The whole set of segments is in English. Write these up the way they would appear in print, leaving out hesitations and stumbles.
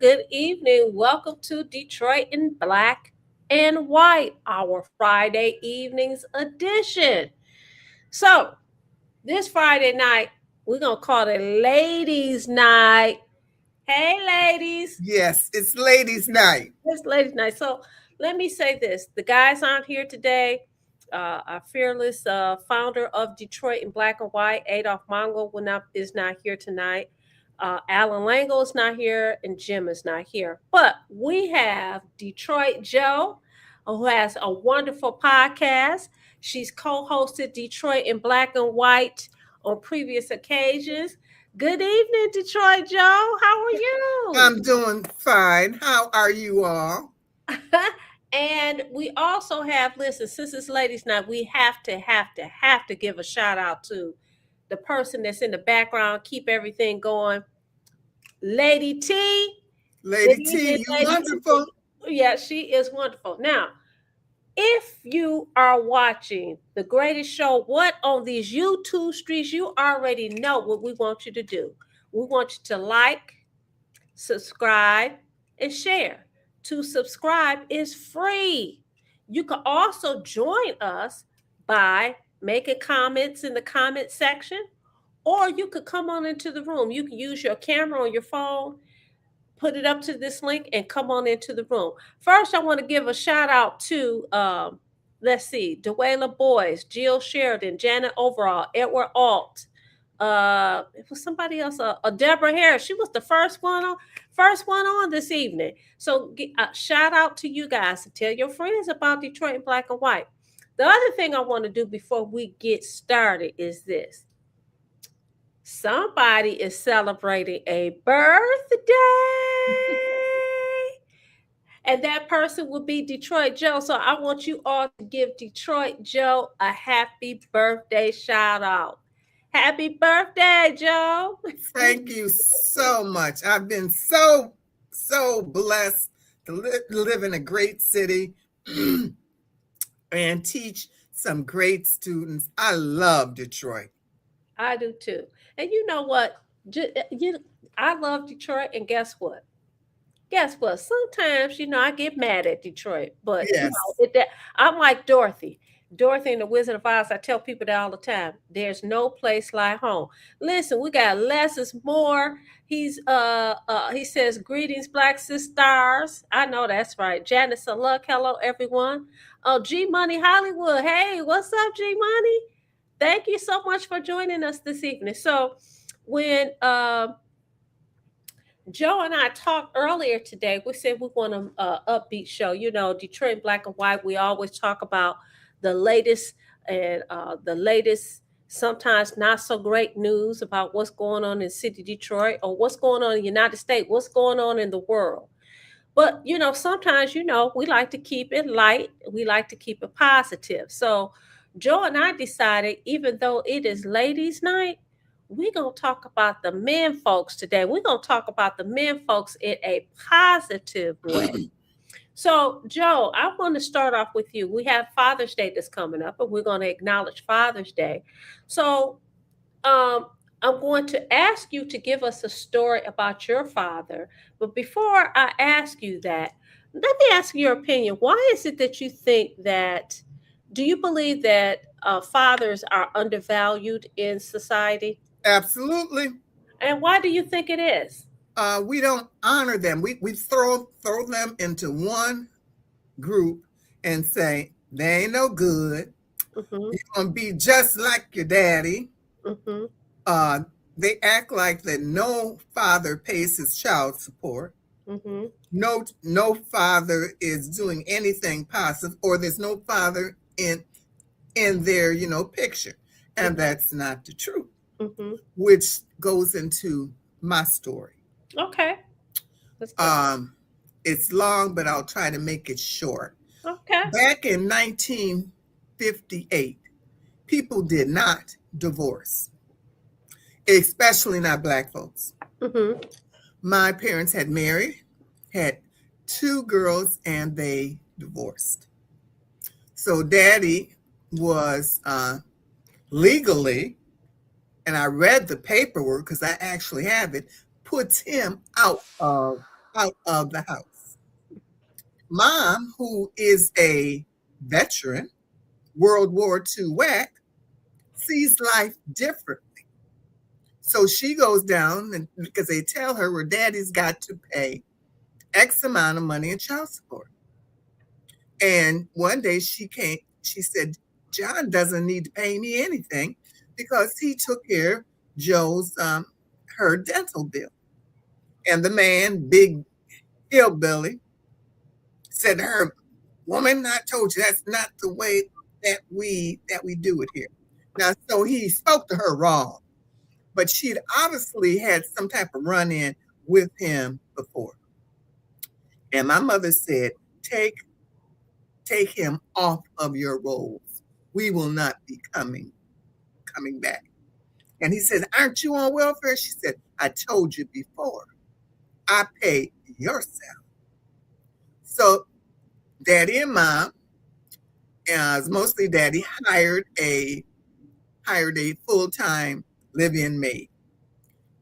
good evening. Welcome to Detroit in Black and White, our Friday evenings edition. So, this Friday night, we're going to call it Ladies' Night. Hey, ladies. Yes, it's ladies' night. It's Ladies' Night. So, let me say this the guys aren't here today. Our fearless founder of Detroit in Black and White, Adolph Mongo, is not here tonight. Allan Lengel is not here, and Jim is not here. But we have Detroit Joe, who has a wonderful podcast. She's co-hosted Detroit in Black and White on previous occasions. Good evening, Detroit Joe. How are you? I'm doing fine. How are you all? And we also have, listen, since it's ladies' night, we have to give a shout out to the person that's in the background, keep everything going. Lady T. Lady T, you wonderful. Yeah, she is wonderful. Now, if you are watching the greatest show, what on these YouTube streets, you already know what we want you to do. We want you to like, subscribe, and share. To subscribe is free. You can also join us by making comments in the comment section, or you could come on into the room. You can use your camera on your phone, put it up to this link, and come on into the room. First, I want to give a shout out to, let's see, Dwayla Boyce, Jill Sheridan, Janet Overall, Edward Alt. It was somebody else, Deborah Harris. She was the first one on this evening. So shout out to you guys and tell your friends about Detroit in Black and White. The other thing I want to do before we get started is this. Somebody is celebrating a birthday. And that person will be Detroit Joe. So I want you all to give Detroit Joe a happy birthday shout out. Happy birthday, Joe. Thank you so much. I've been so blessed to live in a great city and teach some great students. I love Detroit. I do too. And you know what? I love Detroit, and guess what? Sometimes, I get mad at Detroit, but Yes. I'm like Dorothy. Dorothy and the Wizard of Oz. I tell people that all the time. There's no place like home. Listen, we got less is more. He says greetings, Black sisters. I know that's right. Janice Luck, hello everyone. Oh, G Money Hollywood. Hey, what's up, G Money? Thank you so much for joining us this evening. So when Joe and I talked earlier today, we said we want an upbeat show. Detroit in Black and White, we always talk about the latest and sometimes not so great news about what's going on in city Detroit or what's going on in the United States, what's going on in the world. But, sometimes, we like to keep it light. We like to keep it positive. So Joe and I decided, even though it is ladies' night, we're going to talk about the men folks today. We're going to talk about the men folks in a positive way. So, Joe, I want to start off with you. We have Father's Day that's coming up, and we're going to acknowledge Father's Day. So, I'm going to ask you to give us a story about your father. But before I ask you that, let me ask your opinion. Why is it that you think that, do you believe that fathers are undervalued in society? Absolutely. And why do you think it is? We don't honor them. We throw them into one group and say, they ain't no good. Mm-hmm. You're going to be just like your daddy. Mm-hmm. They act like that no father pays his child support. Mm-hmm. No father is doing anything positive, or there's no father in their picture, and that's not the truth. Mm-hmm. Which goes into my story. Okay. It's long, but I'll try to make it short. Okay. Back in 1958, people did not divorce, especially not Black folks. Mm-hmm. My parents had married, had 2 girls, and they divorced. So Daddy was legally, and I read the paperwork because I actually have it, puts him out of out of the house. Mom, who is a veteran, World War II whack, sees life different. So she goes down and because they tell her her daddy's got to pay X amount of money in child support. And one day she said, John doesn't need to pay me anything because he took care of Joe's her dental bill. And the man, big hillbilly, said to her, woman, I told you that's not the way that we do it here. Now, so he spoke to her wrong, but she'd obviously had some type of run-in with him before. And my mother said, take him off of your rolls. We will not be coming back. And he said, aren't you on welfare? She said, I told you before. I pay your salary. So daddy and mom, mostly daddy, hired a full-time live-in maid.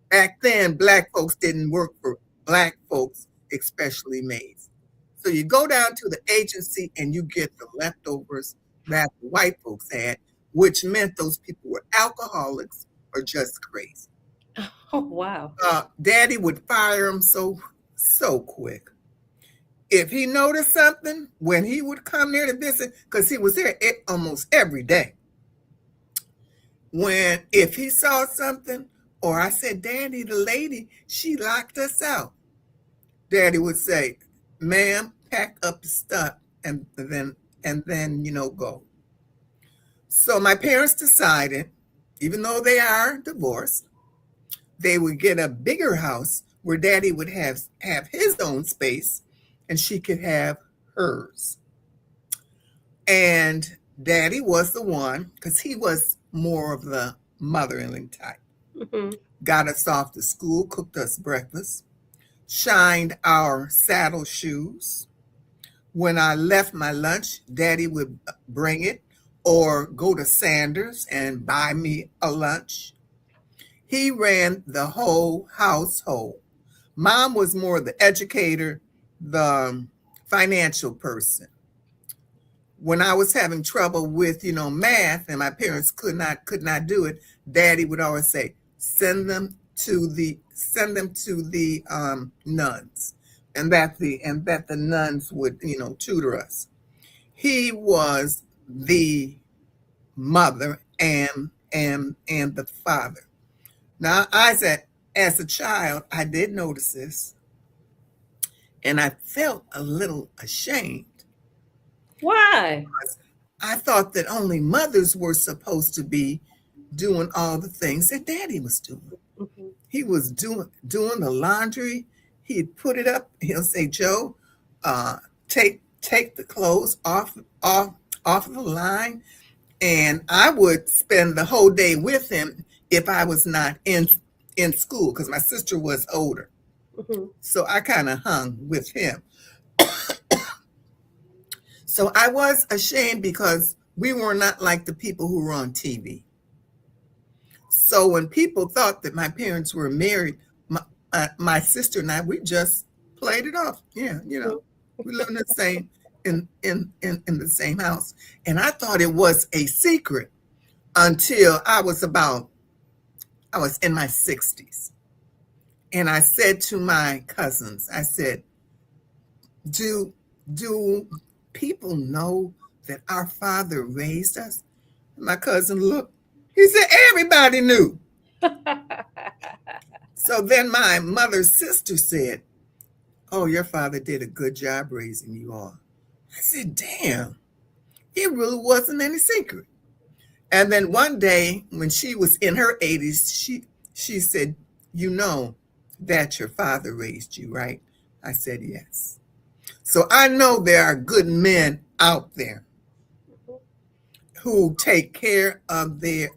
Back then, black folks didn't work for black folks, especially maids. So you go down to the agency and you get the leftovers that the white folks had, which meant those people were alcoholics or just crazy. Oh, wow. Daddy would fire them so quick. If he noticed something, when he would come there to visit, because he was there almost every day, if he saw something, or I said, Daddy, the lady, she locked us out. Daddy would say, ma'am, pack up the stuff and then go. So my parents decided, even though they are divorced, they would get a bigger house where Daddy would have his own space and she could have hers. And Daddy was the one, because he was more of the mothering type. Mm-hmm. Got us off to school, cooked us breakfast, shined our saddle shoes. When I left my lunch, Daddy would bring it or go to Sanders and buy me a lunch. He ran the whole household. Mom was more the educator, the financial person. When I was having trouble with, math and my parents could not do it, Daddy would always say, send them to the nuns, and that the nuns would, tutor us. He was the mother and the father. Now, as a child, I did notice this, and I felt a little ashamed. Why? I thought that only mothers were supposed to be doing all the things that Daddy was doing. Mm-hmm. He was doing the laundry. He'd put it up. He'll say, Joe, take the clothes off of the line. And I would spend the whole day with him if I was not in school, because my sister was older. Mm-hmm. So I kind of hung with him. So I was ashamed because we were not like the people who were on TV. So when people thought that my parents were married, my sister and I, we just played it off. Yeah, we lived in the same house, and I thought it was a secret until I was in my 60s, and I said to my cousins, I said, "Do people know that our father raised us?" My cousin looked. He said, everybody knew. So then my mother's sister said, oh, your father did a good job raising you all. I said, damn, it really wasn't any secret. And then one day when she was in her 80s, she said, you know that your father raised you, right? I said, yes. So I know there are good men out there who take care of their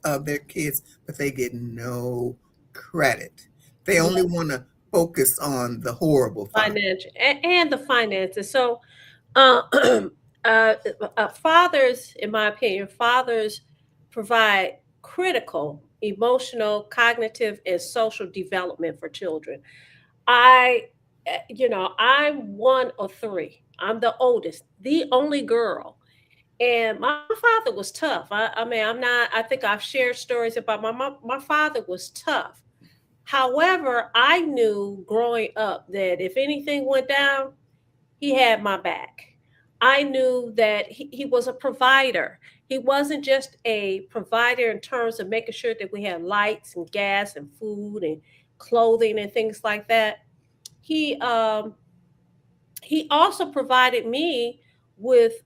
kids, but they get no credit. They only want to focus on the horrible Financial and the finances. So, fathers, in my opinion, fathers provide critical emotional, cognitive, and social development for children. I I'm one of three. I'm the oldest, the only girl. And my father was tough. I mean, I'm not, I think I've shared stories about my mom. My father was tough. However, I knew growing up that if anything went down, he had my back. I knew that he was a provider. He wasn't just a provider in terms of making sure that we had lights and gas and food and clothing and things like that. He um, he also provided me with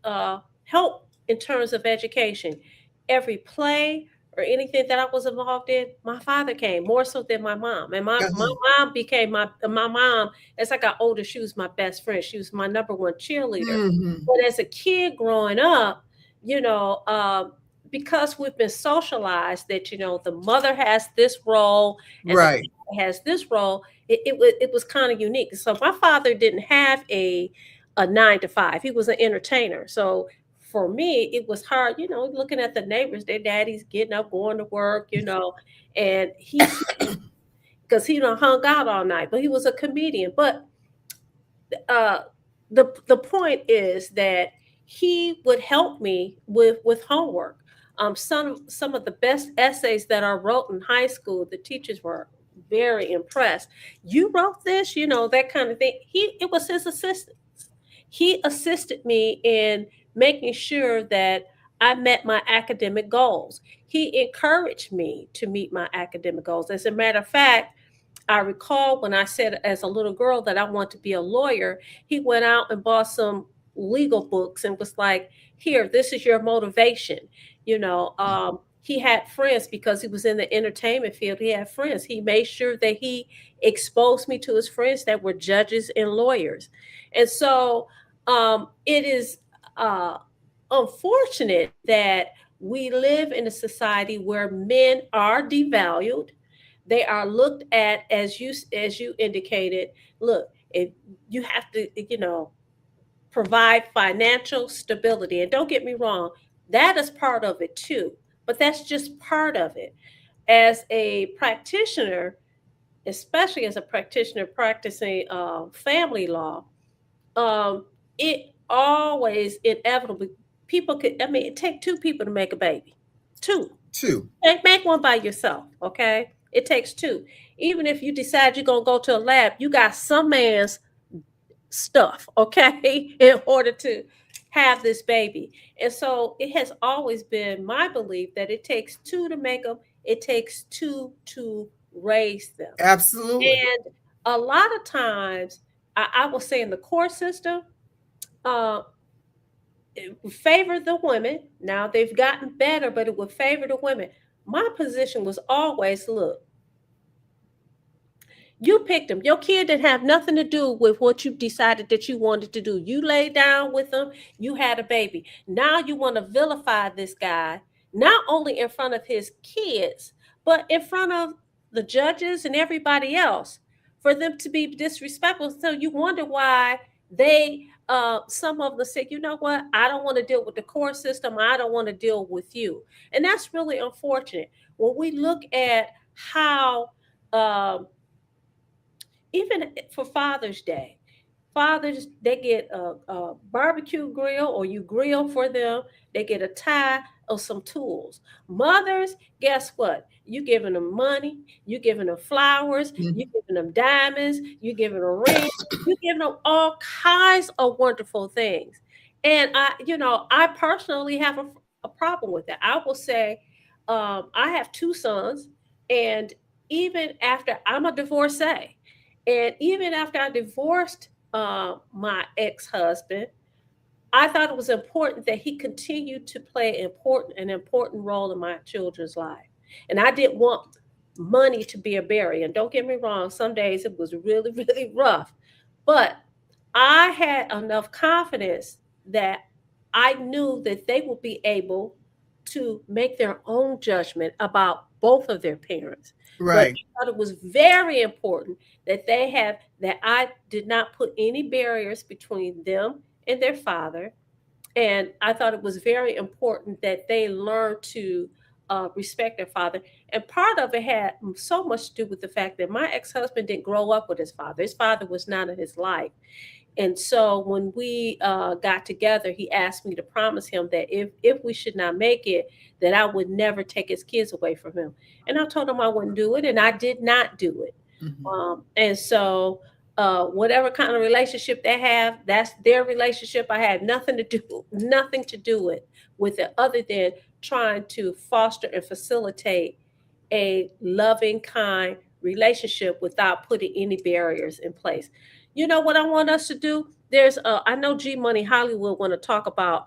help in terms of education. Every play or anything that I was involved in, my father came more so than my mom. And my Uh-huh. mom became my mom. As I got older, she was my best friend. She was my number one cheerleader. Hmm. But as a kid growing up, you know, because we've been socialized that the mother has this role and the Right. father has this role, it was kind of unique. So my father didn't have a 9 to 5. He was an entertainer. So for me, it was hard, looking at the neighbors, their daddies getting up, going to work, and because he done hung out all night, but he was a comedian. But uh, the point is that he would help me with homework. Some of the best essays that I wrote in high school, the teachers were very impressed. You wrote this, that kind of thing. It was his assistant. He assisted me in making sure that I met my academic goals. He encouraged me to meet my academic goals. As a matter of fact, I recall when I said as a little girl that I want to be a lawyer, he went out and bought some legal books and was like, "Here, this is your motivation." He had friends because he was in the entertainment field. He had friends. He made sure that he exposed me to his friends that were judges and lawyers. And so it is uh, unfortunate that we live in a society where men are devalued. They are looked at, as you indicated. Look, if you have to, provide financial stability, and don't get me wrong, that is part of it too. But that's just part of it. As a practitioner, especially as a practitioner practicing family law, um, it always inevitably people could. I mean, it take two people to make a baby. Two. Two. Make one by yourself, okay? It takes two. Even if you decide you're gonna go to a lab, you got some man's stuff, okay, in order to have this baby. And so it has always been my belief that it takes two to make them, it takes two to raise them. Absolutely. And a lot of times, I will say in the court system, uh, it would favor the women. Now they've gotten better, but it would favor the women. My position was always, look, you picked him. Your kid didn't have nothing to do with what you decided that you wanted to do. You laid down with him, you had a baby. Now you want to vilify this guy, not only in front of his kids, but in front of the judges and everybody else, for them to be disrespectful. So you wonder why some of them say, you know what, I don't want to deal with the court system. I don't want to deal with you. And that's really unfortunate. When we look at how, um, even for Father's Day, fathers, they get a barbecue grill, or you grill for them. They get a tie or some tools. Mothers, guess what? You giving them money, you giving them flowers, you Mhm. giving them diamonds, you giving them rings, you giving them all kinds of wonderful things. And I personally have a problem with that. I will say, I have two sons, and even after I'm a divorcee, and even after I divorced my ex-husband, I thought it was important that he continued to play an important role in my children's life. And I didn't want money to be a barrier. And don't get me wrong, some days it was really, really rough. But I had enough confidence that I knew that they would be able to make their own judgment about both of their parents. But Right. I thought it was very important that I did not put any barriers between them and their father. And I thought it was very important that they learn to respect their father. And part of it had so much to do with the fact that my ex-husband didn't grow up with his father. His father was not in his life. And so when we got together, he asked me to promise him that if we should not make it, that I would never take his kids away from him. And I told him I wouldn't do it, and I did not do it. Mhm. And so whatever kind of relationship they have, that's their relationship. I had nothing to do with it other than trying to foster and facilitate a loving, kind relationship without putting any barriers in place. You know what I want us to do? I know G Money Hollywood want to talk about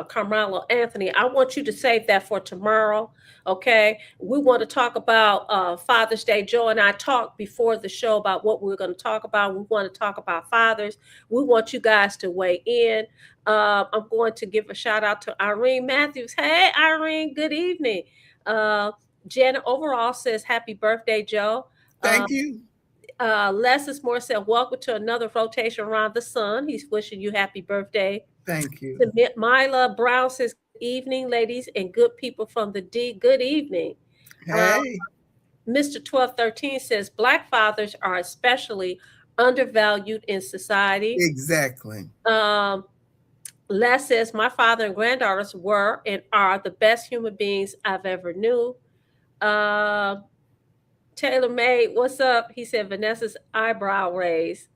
Carmelo Anthony. I want you to save that for tomorrow. Okay. We want to talk about Father's Day. Joe and I talked before the show about what we are going to talk about. We want to talk about fathers. We want you guys to weigh in. I'm going to give a shout out to Irene Matthews. Hey, Irene, good evening. Uh, Janet Overall says, Happy birthday, Joe. Uh, Thank you. Les Moore said, Welcome to another rotation around the sun. He's wishing you happy birthday. Thank you. Myla Brown says, Good evening, ladies and good people from the D. Good evening. Uh, Hey, Mr. 1213 says, Black fathers are especially undervalued in society. exactly. Um, Les says, My father and granddaughters were and are the best human beings I've ever knew. Uh, Taylor May, what's up? He said, Vanessa's eyebrow raised.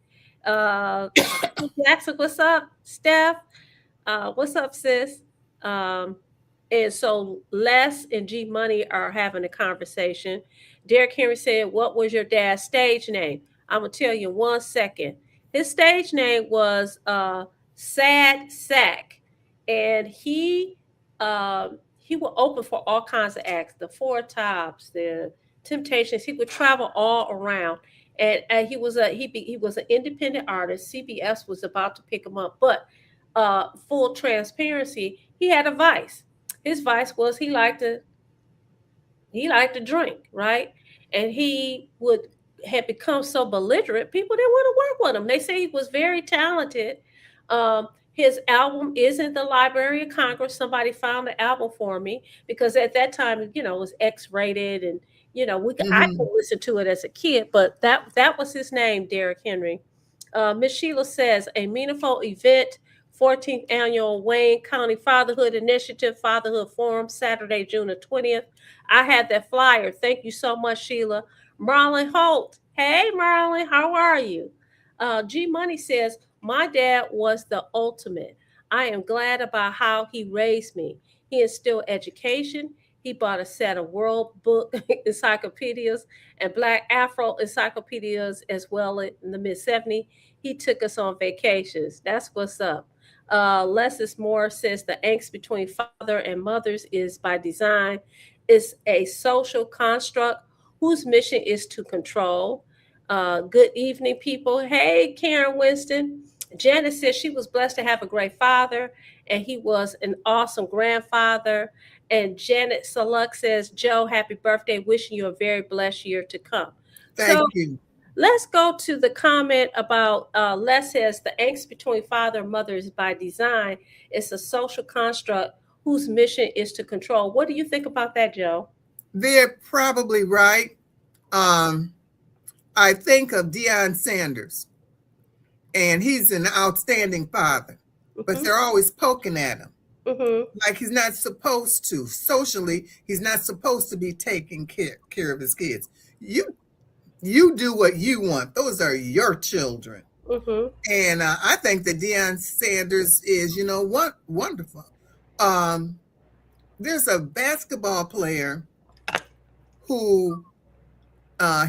Stephanie Jackson, what's up? Steph, what's up, sis? Um, and so Les and G Money are having a conversation. Derek Henry said, What was your dad's stage name? I'm going to tell you in 1 second. His stage name was Sad Sack. And he would open for all kinds of acts, the Four Tops, the Temptations. He would travel all around. And he was an independent artist. CBS was about to pick him up, but full transparency, he had a vice. His vice was he liked to drink, right? And he would had become so belligerent, people didn't want to work with him. They say he was very talented. His album is in the Library of Congress. Somebody found the album for me because at that time, it was X-rated, and I could Hmm. listen to it as a kid. But that was his name, Derek Henry. Miss Sheila says a meaningful event. 14th annual Wayne County Fatherhood Initiative Fatherhood Forum, Saturday, June the 20th. I had that flyer. Thank you so much, Sheila. Marlon Holt. Hey, Marlon, how are you? G Money says, My dad was the ultimate. I am glad about how he raised me. He instilled education. He bought a set of World Book encyclopedias and Black Afro encyclopedias as well in the mid 70s. He took us on vacations. That's what's up. Leslie Moore says the angst between father and mothers is by design. It's a social construct whose mission is to control. Good evening, people. Hey, Karen Winston. Janet says she was blessed to have a great father, and he was an awesome grandfather. And Janet Saluk says, Joe, happy birthday. Wishing you a very blessed year to come. So Thank you. let's go to the comment about Les says the angst between father and mother is by design. It's a social construct whose mission is to control. What do you think about that, Joe? They're probably right. Um, I think of Deion Sanders, and he's an outstanding father, but Mm-hmm. they're always poking at him Mm-hmm. like he's not supposed to. Socially, he's not supposed to be taking care of his kids. You do what you want. Those are your children. Mm-hmm. And I think that Deion Sanders is, wonderful. Um, there's a basketball player who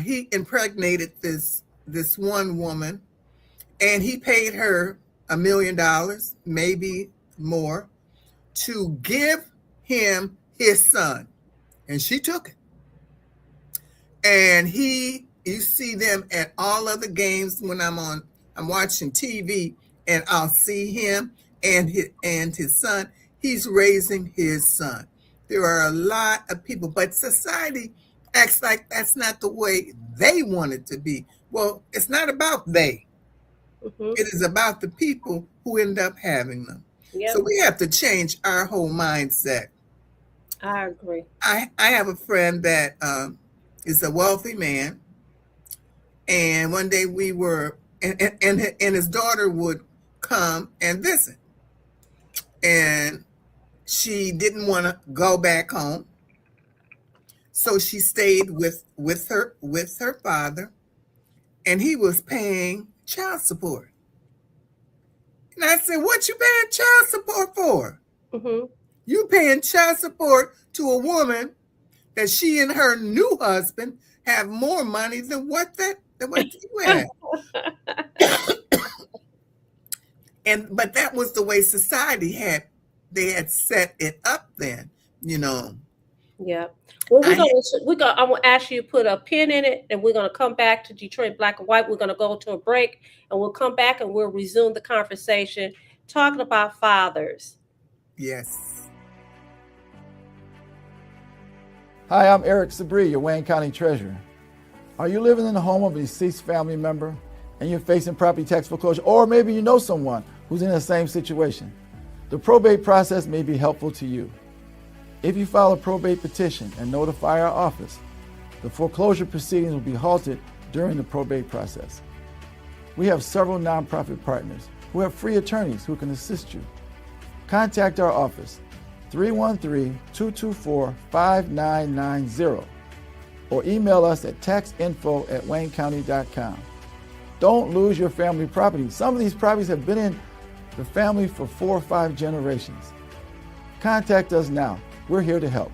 he impregnated this one woman, and he paid her $1 million, maybe more, to give him his son, and she took it. And you see them at all other games when I'm watching TV, and I'll see him and his son. He's raising his son. There are a lot of people, but society acts like that's not the way they want it to be. Well, it's not about they. Mm-hmm. It is about the people who end up having them. So Yep. we have to change our whole mindset. I agree. I have a friend that is a wealthy man, and one day we were, and his daughter would come and visit, and she didn't want to go back home, so she stayed with her father, and he was paying child support. And I said, "What you paying child support for? Hmm. You paying child support to a woman that she and her new husband have more money than what you had." And but that was the way society had set it up then, you know. Yeah. Well, I I'm gonna ask you to put a pin in it, and we're gonna come back to Detroit Black and White. We're gonna go to a break, and we'll come back and we'll resume the conversation talking about fathers. Yes. Hi, I'm Eric Sabri, your Wayne County Treasurer. Are you living in the home of a deceased family member and you're facing property tax foreclosure, or maybe you know someone who's in the same situation? The probate process may be helpful to you. If you file a probate petition and notify our office, the foreclosure proceedings will be halted during the probate process. We have several nonprofit partners who have free attorneys who can assist you. Contact our office, 313-224-5990, or email us at taxinfo@waynecounty.com. Don't lose your family property. Some of these properties have been in the family for 4 or 5 generations. Contact us now. We're here to help.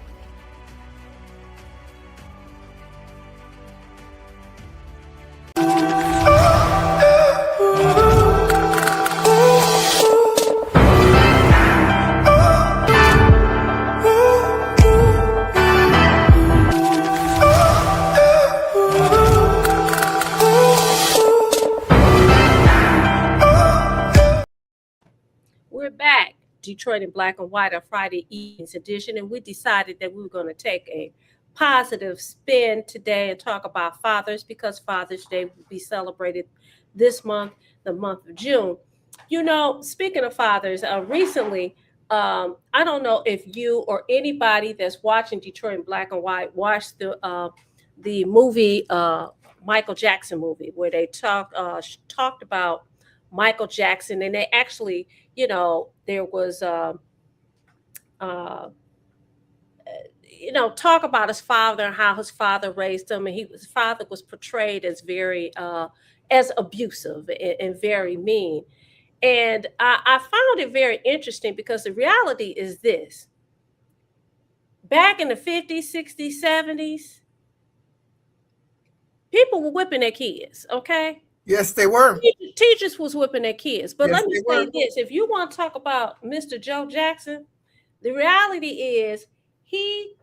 We're back, Detroit in Black and White, our Friday evenings edition, and we decided that we were going to take a positive spin today and talk about fathers because Father's Day will be celebrated this month, the month of June. You know, speaking of fathers, recently, I don't know if you or anybody that's watching Detroit in Black and White watched the movie Michael Jackson movie where they talked about Michael Jackson, and they actually, there was uh, talk about his father and how his father raised him, and his father was portrayed as very as abusive and very mean. And I found it very interesting because the reality is this: back in the 50s, 60s, 70s, people were whipping their kids. Okay, Yes, they were. teachers was whipping their kids. But Yes, let me they say were. this: if you want to talk about Mr. Joe Jackson, the reality is he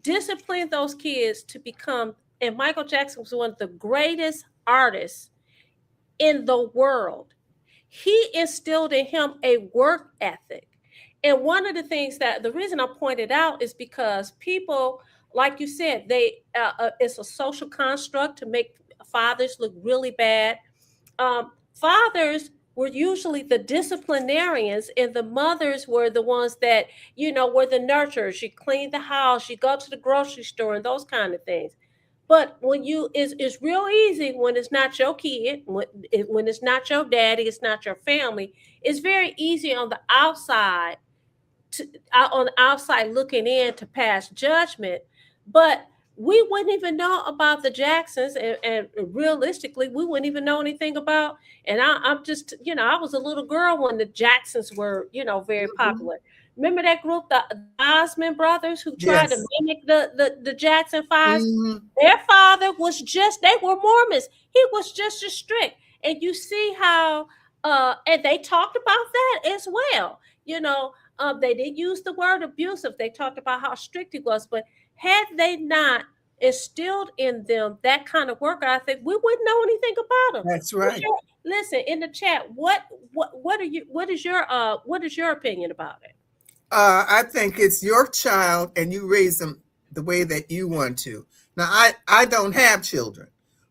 disciplined those kids to become, and Michael Jackson was one of the greatest artists in the world. He instilled in him a work ethic. And one of the things that the reason I pointed out is because people, like you said, it's a social construct to make fathers look really bad. Fathers were usually the disciplinarians, and the mothers were the ones that, were the nurturers. You clean the house, you go to the grocery store, and those kind of things. But it's real easy when it's not your kid, when it's not your daddy, it's not your family. It's very easy on the outside looking in to pass judgment, but we wouldn't even know about the Jacksons, and realistically, we wouldn't even know anything about. And I'm just, I was a little girl when the Jacksons were, very Mhm. popular. Remember that group, the Osmond brothers, who tried to Yes. mimic the Jackson Fives? Hmm. Their father was they were Mormons. He was just as strict, and you see how, and they talked about that as well. They didn't use the word abusive. They talked about how strict he was. But had they not instilled in them that kind of work ethic, we wouldn't know anything about them. That's right. Listen in the chat? What is your opinion about it? I think it's your child, and you raise them the way that you want to. Now, I don't have children,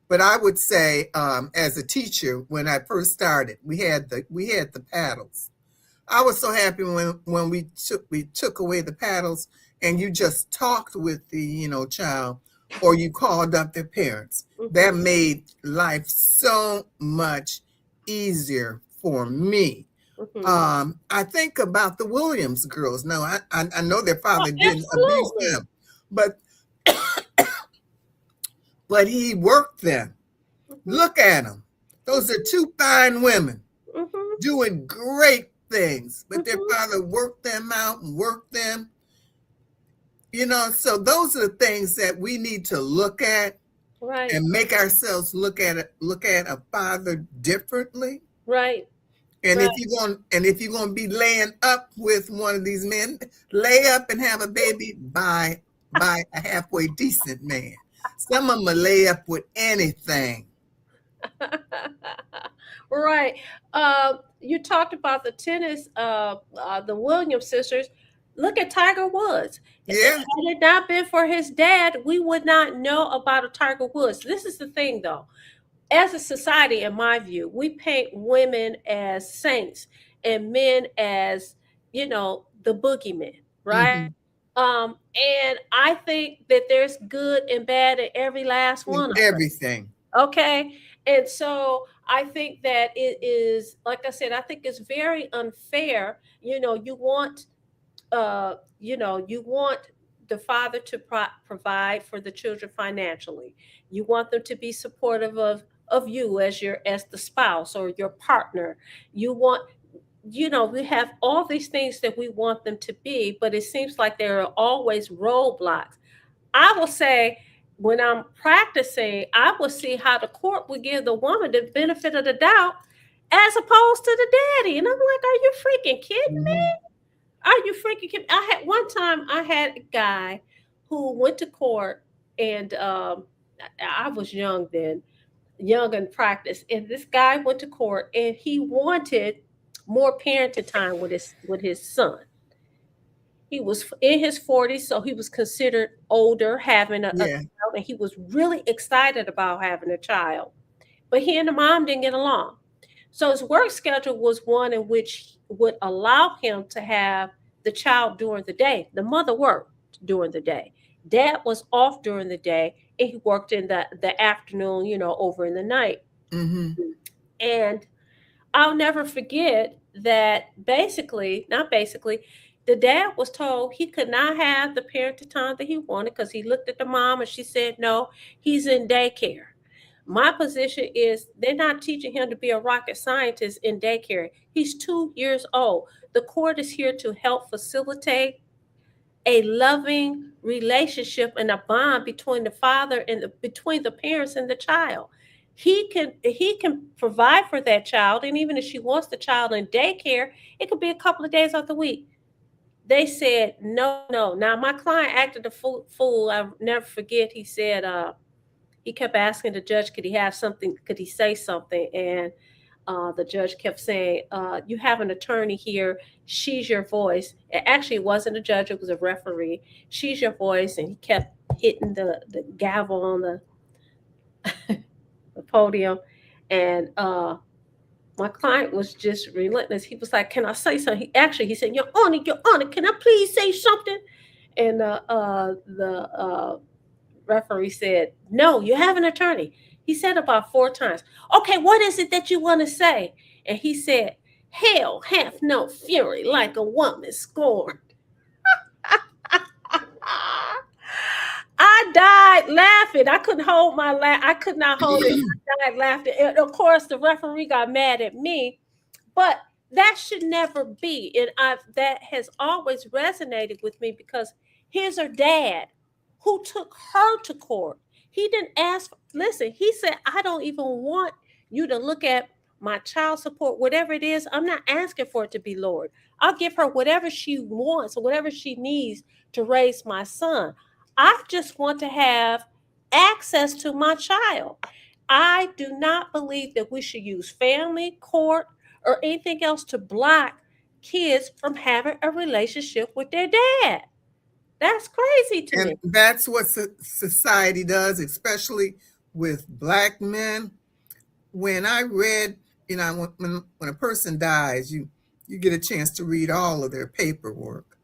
but I would say, as a teacher, when I first started, we had the paddles. I was so happy when we took away the paddles, and you just talked with the, child, or you called up their parents. Mhm. That made life so much easier for me. I think about the Williams girls. Now, I know their father didn't abuse Absolutely. them, but he worked them. Mhm. Look at them. Those are two fine women Mhm. doing great things, but their Mhm. father worked them out and worked them. So those are the things that we need to look at Right. and make ourselves look at a father differently. Right. And Right. if you're gonna be laying up with one of these men, lay up and have a baby by a halfway decent man. Some of them will lay up with anything. Right. You talked about the tennis, the Williams sisters. Look at Tiger Woods. Yeah. Had it not been for his dad, we would not know about a Tiger Woods. This is the thing, though. As a society, in my view, we paint women as saints and men as, the boogeymen, right? And I think that there's good and bad in every last one of us. Everything. Okay. And so I think that it is, like I said, I think it's very unfair. You want the father to provide for the children financially. You want them to be supportive of you as the spouse or your partner. We have all these things that we want them to be, but it seems like there are always roadblocks. I will say, when I'm practicing, I will see how the court would give the woman the benefit of the doubt as opposed to the daddy. And I'm like, are you freaking kidding me? Are you freaking kidding? I had a guy who went to court, and I was young then, young in practice. And this guy went to court and he wanted more parenting time with his son. He was in his 40s, so he was considered older, having a Yeah. child, and he was really excited about having a child. But he and the mom didn't get along. So his work schedule was one in which would allow him to have the child during the day. The mother worked during the day. Dad was off during the day, and he worked in the afternoon, over in the night. And I'll never forget that the dad was told he could not have the parenting time that he wanted because he looked at the mom and she said, no, he's in daycare. My position is they're not teaching him to be a rocket scientist in daycare. He's 2 years old. The court is here to help facilitate a loving relationship and a bond between the father and between the parents and the child. He can provide for that child, and even if she wants the child in daycare, it could be a couple of days of the week. They said no, no. Now my client acted a fool. I'll never forget. He said he kept asking the judge, could he have something? Could he say something? And the judge kept saying, you have an attorney here. She's your voice. It wasn't a judge. It was a referee. She's your voice. And he kept hitting the gavel on the podium. And my client was just relentless. He was like, can I say something? He said, Your Honor, can I please say something? And the referee said, no, you have an attorney. He said about 4 times, okay, what is it that you want to say? And he said, hell hath no fury like a woman scorned. I died laughing. I couldn't hold my laugh. I could not hold it. I died laughing. And of course, the referee got mad at me, but that should never be. And that has always resonated with me because here's her dad who took her to court. He didn't ask. Listen, he said, I don't even want you to look at my child support, whatever it is. I'm not asking for it to be lowered. I'll give her whatever she wants or whatever she needs to raise my son. I just want to have access to my child. I do not believe that we should use family, court, or anything else to block kids from having a relationship with their dad. That's crazy to me. And that's what society does, especially with Black men. When I read, when a person dies, you get a chance to read all of their paperwork.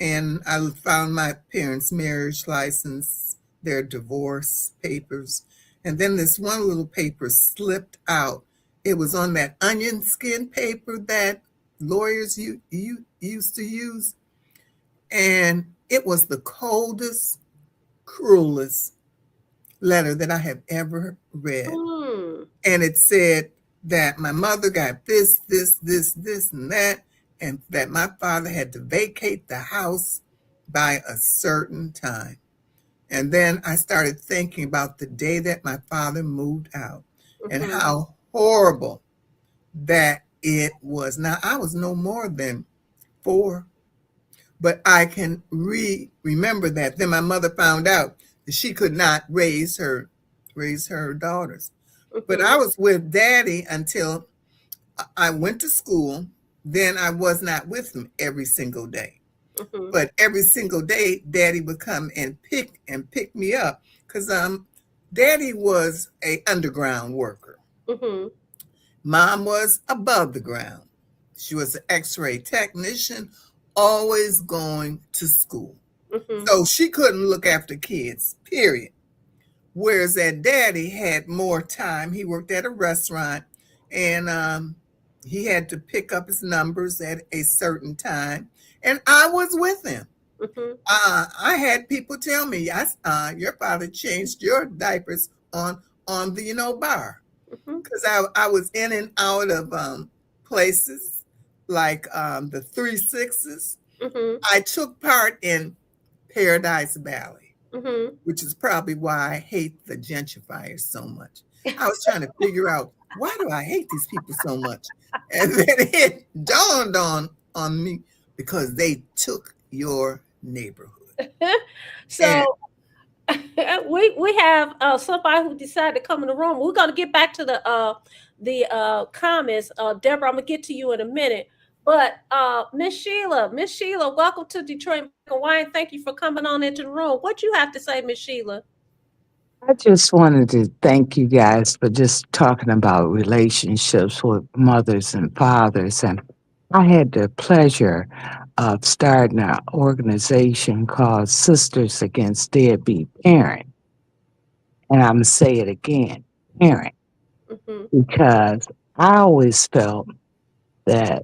and I found my parents' marriage license, their divorce papers, and then this one little paper slipped out. It was on that onion skin paper that lawyers used to use, and it was the coldest, cruelest letter that I have ever read. Mm. And it said that my mother got this, and that, and that my father had to vacate the house by a certain time. And then I started thinking about the day that my father moved out and Mhm. how horrible that it was. Now, I was no more than 4, but I can remember that. Then my mother found out that she could not raise her daughters. But I Mhm. was with daddy until I went to school. Then I was not with him every single day. Mhm. But every single day, daddy would come and pick me up because daddy was a underground worker. Mhm. Mom was above the ground. She was an x-ray technician, always going to school. Mhm. So she couldn't look after kids, period. Whereas that daddy had more time. He worked at a restaurant, and he had to pick up his numbers at a certain time. And I was with him. Mhm. I had people tell me, your father changed your diapers on the bar, Mhm. because I was in and out of places like the Three Sixes. Mhm. I took part in Paradise Valley, Mhm. which is probably why I hate the gentrifiers so much. I was trying to figure out, why do I hate these people so much? And then it dawned on me, because they took your neighborhood. And So we have somebody who decided to come in the room. We're gonna get back to the comments. Deborah, I'm gonna get to you in a minute. But Miss Sheila, welcome to Detroit Black and White. Thank you for coming on into the room. What you have to say, Miss Sheila? I just wanted to thank you guys for just talking about relationships with mothers and fathers. And I had the pleasure of starting an organization called Sisters Against Deadbeat Parent. And I'm going to say it again, parent, Mm-hmm. because I always felt that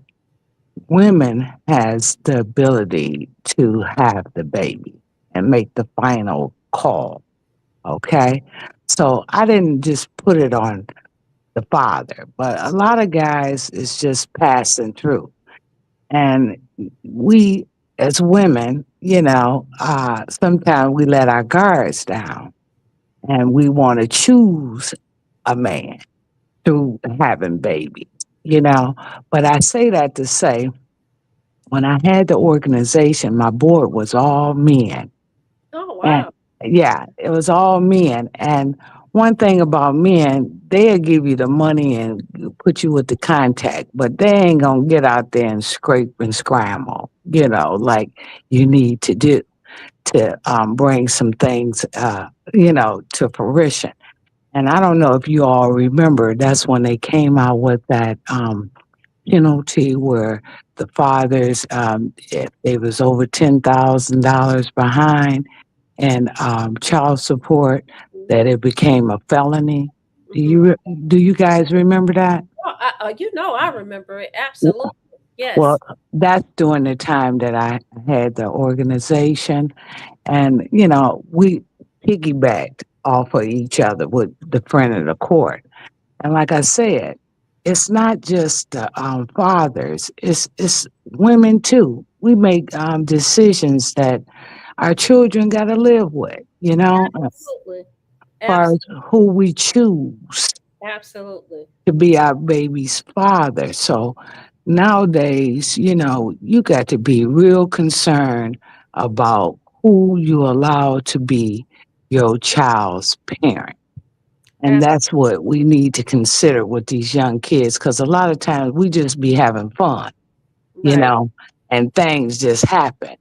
women has the ability to have the baby and make the final call. Okay. So I didn't just put it on the father, but a lot of guys is just passing through. And we, as women, sometimes we let our guards down and we want to choose a man through having babies, you know. But I say that to say, when I had the organization, my board was all men. Oh And wow. yeah, it was all men. And one thing about men, they'll give you the money and put you with the contact, but they ain't gonna get out there and scrape and scramble, like you need to do to bring some things, to fruition. And I don't know if you all remember, that's when they came out with that penalty where the fathers, if they was over $10,000 behind, and child support, that Mm-hmm. it became a felony. Do Mm-hmm. you do you guys remember that? Oh, I remember it absolutely. Well, Yes. that's during the time that I had the organization, and we piggybacked off of each other with the friend of the court. And like I said, it's not just the fathers; it's women too. We make decisions that our children got to live with, as Absolutely. far as Absolutely. who we choose Absolutely. to be our baby's father. So nowadays, you got to be real concerned about who you allow to be your child's parent. And that's what we need to consider with these young kids, because a lot of times we just be having fun, you Right. know, and things just happen.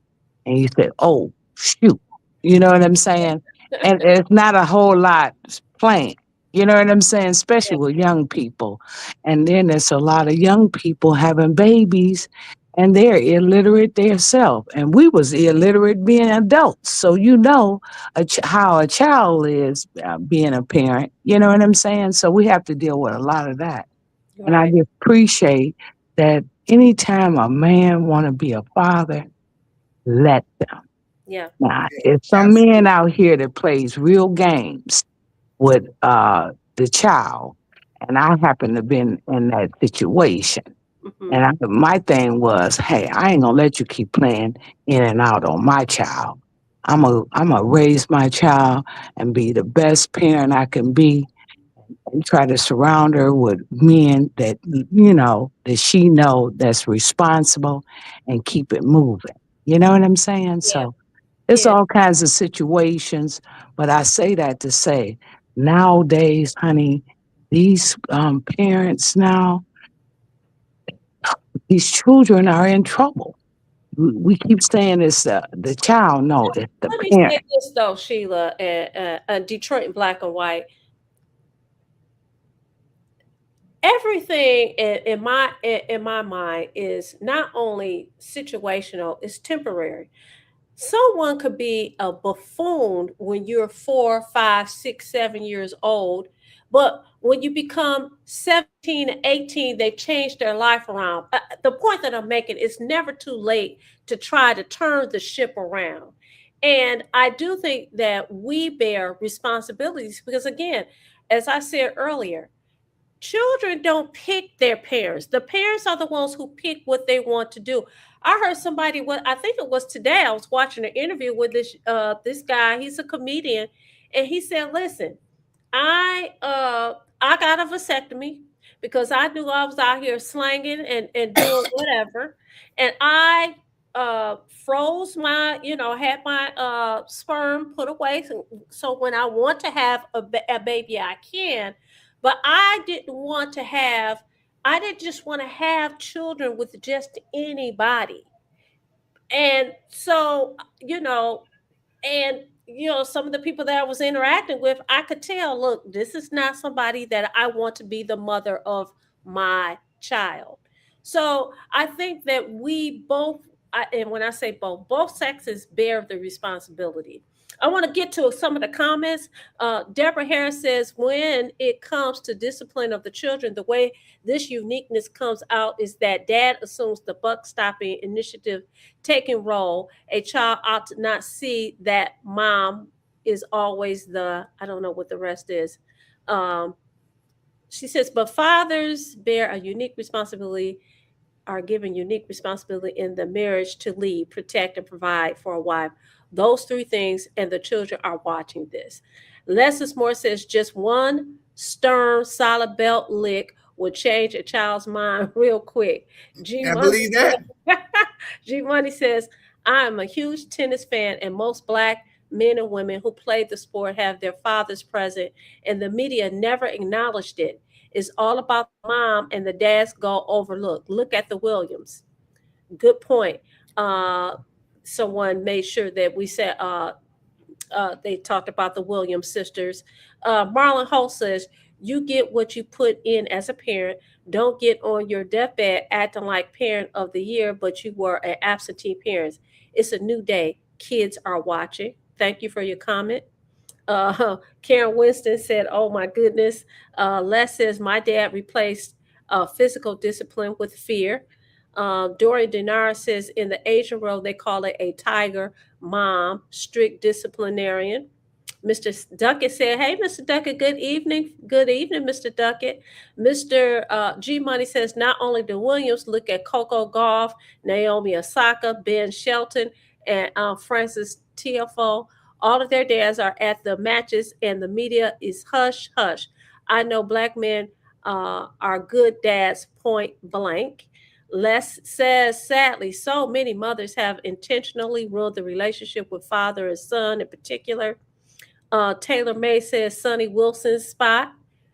And you say, oh, shoot. You know what I'm saying? And it's not a whole lot planned. You know what I'm saying? Especially Yeah. with young people. And then there's a lot of young people having babies and they're illiterate themselves. And we was illiterate being adults. So you know how a child is being a parent. You know what I'm saying? So we have to deal with a lot of that. And I Right. just appreciate that anytime a man want to be a father, let them. Yeah. Now, if some Absolutely. man out here that plays real games with the child, and I happen to been in that situation. Hmm. And my thing was, hey, I ain't gonna let you keep playing in and out on my child. I'm a raise my child and be the best parent I can be, and try to surround her with men that that she know that's responsible, and keep it moving. You know what I'm saying? Yeah. So it's Yeah. all kinds of situations, but I say that to say nowadays, honey, these parents now, these children are in trouble. We keep saying it's the child. No, it's the Let me say parent. this though, Sheila, and Detroit in black and white. Everything in my mind is not only situational; it's temporary. Someone could be a buffoon when you're 4, 5, 6, 7 years old, but when you become 17 and 18, they change their life around. The point that I'm making is never too late to try to turn the ship around. And I do think that we bear responsibilities because, again, as I said earlier, children don't pick their parents. The parents are the ones who pick what they want to do. I heard somebody, what I think it was today, I was watching an interview with this guy. He's a comedian, and he said, "Listen, I got a vasectomy because I knew I was out here slanging and doing whatever, and I froze my, had my sperm put away, so when I want to have a baby, I can, but I didn't just want to have children with just anybody." And so, and some of the people that I was interacting with, I could tell, look, this is not somebody that I want to be the mother of my child. So I think that we both, and when I say both sexes bear the responsibility. I want to get to some of the comments. Deborah Harris says, when it comes to discipline of the children, the way this uniqueness comes out is that dad assumes the buck stopping initiative taking role. A child ought to not see that mom is always I don't know what the rest is. Um, she says, but fathers bear a unique responsibility, are given unique responsibility in the marriage to lead, protect, and provide for a wife. Those three things, and the children are watching this. Lessons Moore says just one stern, solid belt lick will change a child's mind real quick. G I Money believe that. G Money says, I am a huge tennis fan, and most black men and women who play the sport have their fathers present, and the media never acknowledged it. It's all about the mom, and the dads go overlooked. Look at the Williams. Good point. Uh, Someone made sure that we said they talked about the Williams sisters. Marlon Holt says, you get what you put in as a parent. Don't get on your deathbed acting like parent of the year, but you were an absentee parent. It's a new day. Kids are watching. Thank you for your comment. Karen Winston said, "Oh my goodness." Les says, "My dad replaced physical discipline with fear." Dory Denard says, "In the Asian world, they call it a tiger mom, strict disciplinarian." Mr. Duckett said, "Hey, Mr. Duckett, good evening. Good evening, Mr. Duckett." Mr. G Money says, "Not only the Williams, look at Coco Golf, Naomi Osaka, Ben Shelton, and Francis Tiafoe. All of their dads are at the matches, and the media is hush, hush. I know black men are good dads, point blank." Les says, sadly, so many mothers have intentionally ruined the relationship with father and son in particular. Taylor May says Sonny Wilson's spot.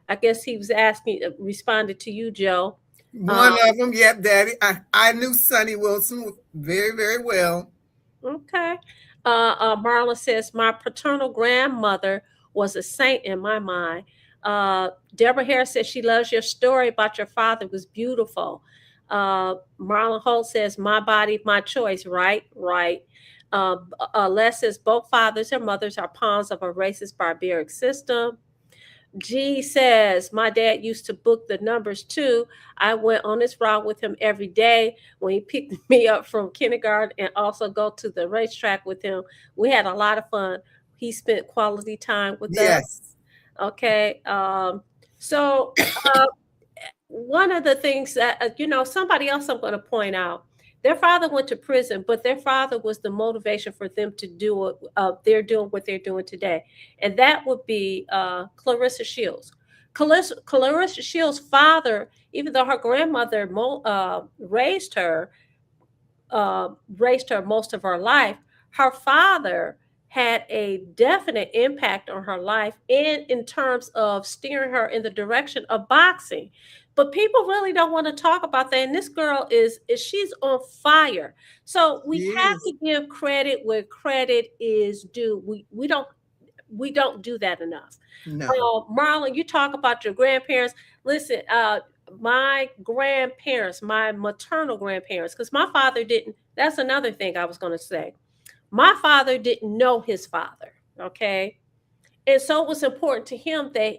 I guess he was asking, responded to you, Joe. One of them, yep, Daddy. I knew Sonny Wilson very, very well. Okay. Marla says, my paternal grandmother was a saint in my mind. Deborah Harris says she loves your story about your father. It was beautiful. Marlon Holt says, my body, my choice. Right, right. Les says, both fathers and mothers are pawns of a racist, barbaric system. G says, my dad used to book the numbers too. I went on this route with him every day when he picked me up from kindergarten and also go to the racetrack with him. We had a lot of fun. He spent quality time with us. Yes. Okay. So one of the things that, somebody else I'm going to point out, their father went to prison, but their father was the motivation for them to do what they're doing, what they're doing today. And that would be Clarissa Shields. Clarissa Shields' father, even though her grandmother raised her most of her life, her father had a definite impact on her life and in terms of steering her in the direction of boxing. But people really don't want to talk about that. And this girl she's on fire. So we have to give credit where credit is due. We don't do that enough. No. Marlon, you talk about your grandparents. Listen, my grandparents, my maternal grandparents, because my father didn't. That's another thing I was going to say. My father didn't know his father, okay? And so it was important to him that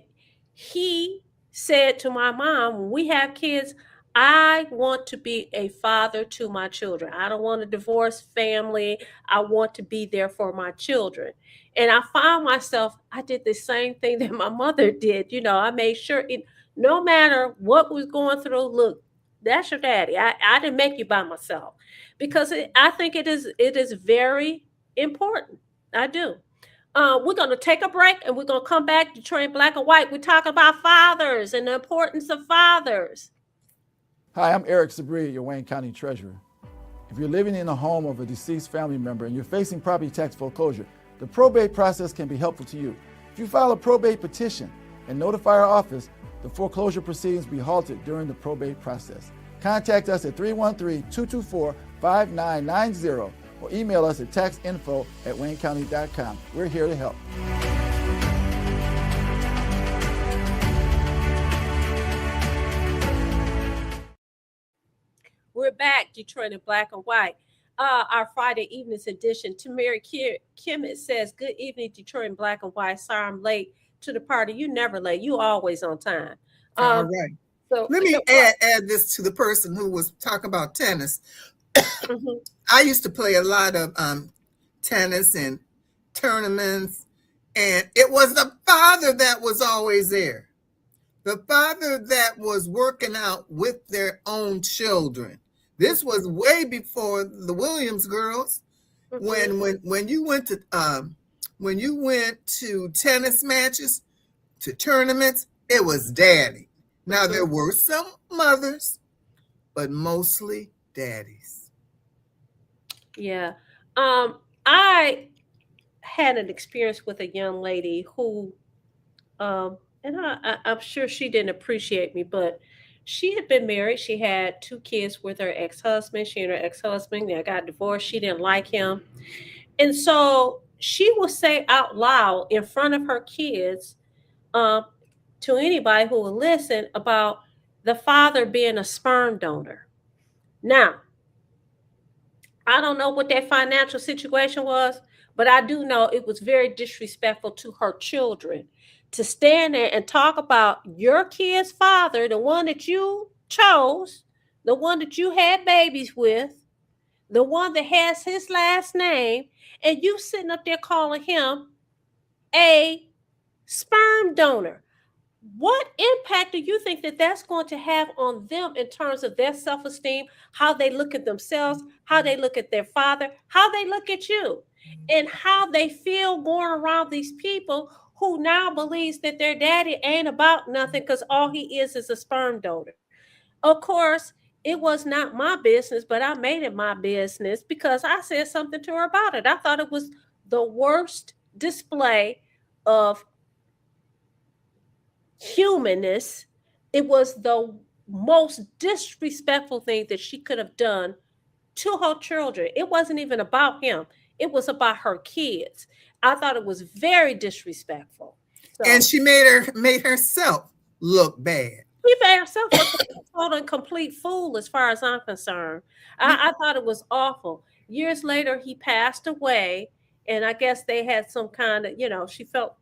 he said to my mom, when we have kids, I want to be a father to my children. I don't want a divorced family. I want to be there for my children. And I found myself, I did the same thing that my mother did. I made sure no matter what was going through, look, that's your daddy. I didn't make you by myself because I think it is very important. I do. We're going to take a break and we're going to come back. Detroit Black and White. We're talking about fathers and the importance of fathers. Hi, I'm Eric Sabri, your Wayne County Treasurer. If you're living in the home of a deceased family member and you're facing property tax foreclosure, the probate process can be helpful to you. If you file a probate petition and notify our office, the foreclosure proceedings will be halted during the probate process. Contact us at 313-224-5990 or email us at taxinfo@waynecounty.com. We're here to help. We're back, Detroit in Black and White. Our Friday evening's edition. Tamara Kimmett says, good evening, Detroit in Black and White. Sorry I'm late to the party. You never late. You always on time. All right. So let me add this to the person who was talking about tennis. Mm-hmm. I used to play a lot of tennis and tournaments, and it was the father that was always there. The father that was working out with their own children. This was way before the Williams girls. Mm-hmm. When you went to tennis matches, to tournaments, it was daddy. Now there were some mothers, but mostly daddies. Yeah. I had an experience with a young lady who, and I'm sure she didn't appreciate me, but she had been married. She had 2 kids with her ex-husband. She and her ex-husband, they got divorced. She didn't like him. And so she would say out loud in front of her kids, to anybody who would listen, about the father being a sperm donor. Now, I don't know what that financial situation was, but I do know it was very disrespectful to her children to stand there and talk about your kid's father, the one that you chose, the one that you had babies with, the one that has his last name, and you sitting up there calling him a sperm donor. What impact do you think that that's going to have on them in terms of their self-esteem, how they look at themselves, how they look at their father, how they look at you, and how they feel going around these people who now believes that their daddy ain't about nothing because all he is a sperm donor? Of course, it was not my business, but I made it my business because I said something to her about it. I thought it was the worst display of humanness. It was the most disrespectful thing that she could have done to her children. It wasn't even about him. It was about her kids. I thought it was very disrespectful. So, and she made herself look bad. He made himself look like a total and complete fool as far as I'm concerned. I thought it was awful. Years later, he passed away, and I guess they had some kind of, she felt,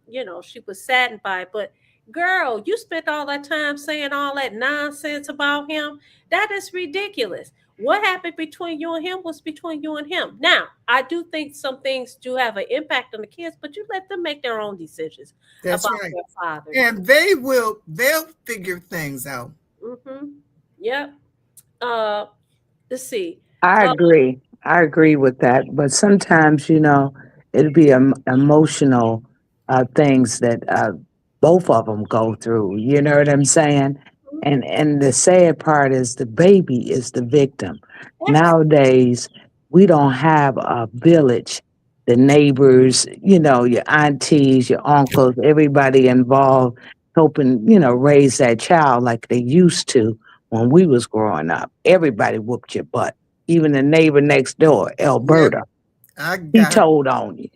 she was saddened by it. But girl, you spent all that time saying all that nonsense about him. That is ridiculous. What happened between you and him was between you and him. Now, I do think some things do have an impact on the kids, but you let them make their own decisions That's about right. their father. And they'll figure things out. Mm-hmm. Yep. Uh, let's see. I Uh, agree. I agree with that. But sometimes, it'll be emotional things that both of them go through. You know what I'm saying? And the sad part is the baby is the victim. Nowadays, we don't have a village. The neighbors, your aunties, your uncles, everybody involved helping, raise that child like they used to when we was growing up. Everybody whooped your butt. Even the neighbor next door, Yep, Alberta, I he got. told on you.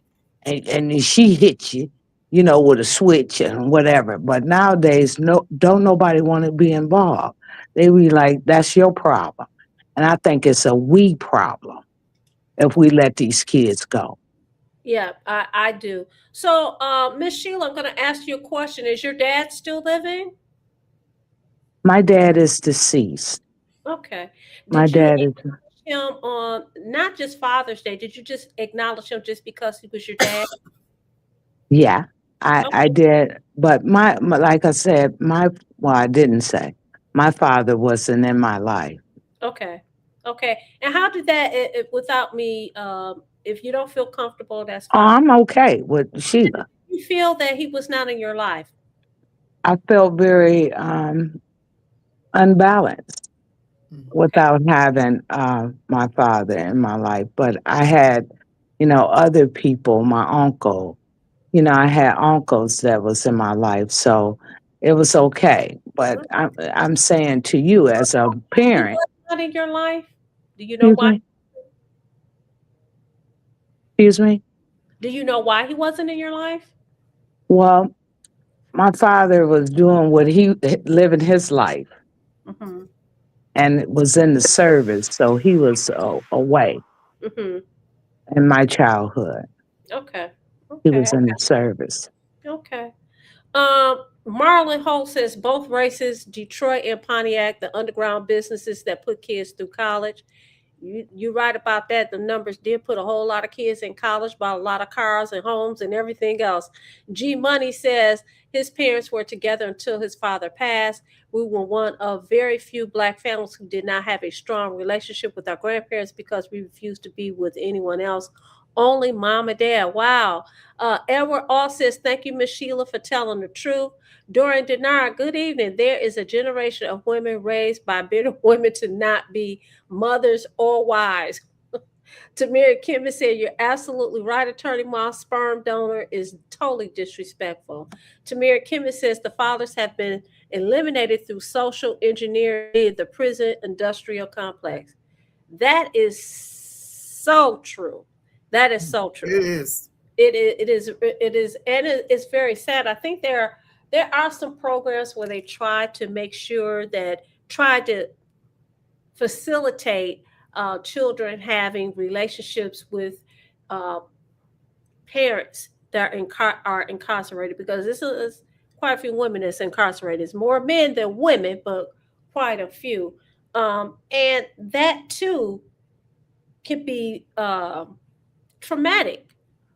And she hit you, with a switch and whatever. But nowadays, no, don't nobody want to be involved. They be like, that's your problem. And I think it's a we problem if we let these kids go. yeah, I do. So, Miss Sheila, I'm going to ask you a question. Is your dad still living? My dad is deceased. Okay. My Did you dad is, acknowledge him on not just Father's Day? Did you just acknowledge him just because he was your dad? yeah, I Okay. did. But like I said, well, I didn't say, my father wasn't in my life. Okay. Okay. And how did that, without me, if you don't feel comfortable, that's Oh, fine. I'm okay with Sheila. You feel that he was not in your life? I felt very unbalanced Mhm. Okay. without having my father in my life. But I had, other people, my uncle, I had uncles that was in my life. So it was okay. But I'm saying to you as a He parent, was not in your life? Do you know excuse why? me, excuse me. Do you know why he wasn't in your life? Well, my father was doing what he living his life Mm-hmm. and it was in the service. So he was away Mm-hmm. in my childhood. Okay. He Okay. was in the service. Okay. Marlon Holt says both races, Detroit and Pontiac, the underground businesses that put kids through college. You're right about that. The numbers did put a whole lot of kids in college, bought a lot of cars and homes and everything else. G Money says his parents were together until his father passed. We were one of very few black families who did not have a strong relationship with our grandparents because we refused to be with anyone else. Only mom and dad. Wow. Edward All says, thank you, Miss Sheila, for telling the truth. Dorian Denard, good evening. There is a generation of women raised by bitter women to not be mothers or wives. Tamira Kim said, you're absolutely right, Attorney Moss. Sperm donor is totally disrespectful. Tamira Kim says the fathers have been eliminated through social engineering, the prison industrial complex. That is so true. That is so It true. is. It is, and it's very sad. I think there are some programs where they try to facilitate children having relationships with uh, parents that are incarcerated, because this is quite a few women that's incarcerated. It's more men than women, but quite a few. And that too can be traumatic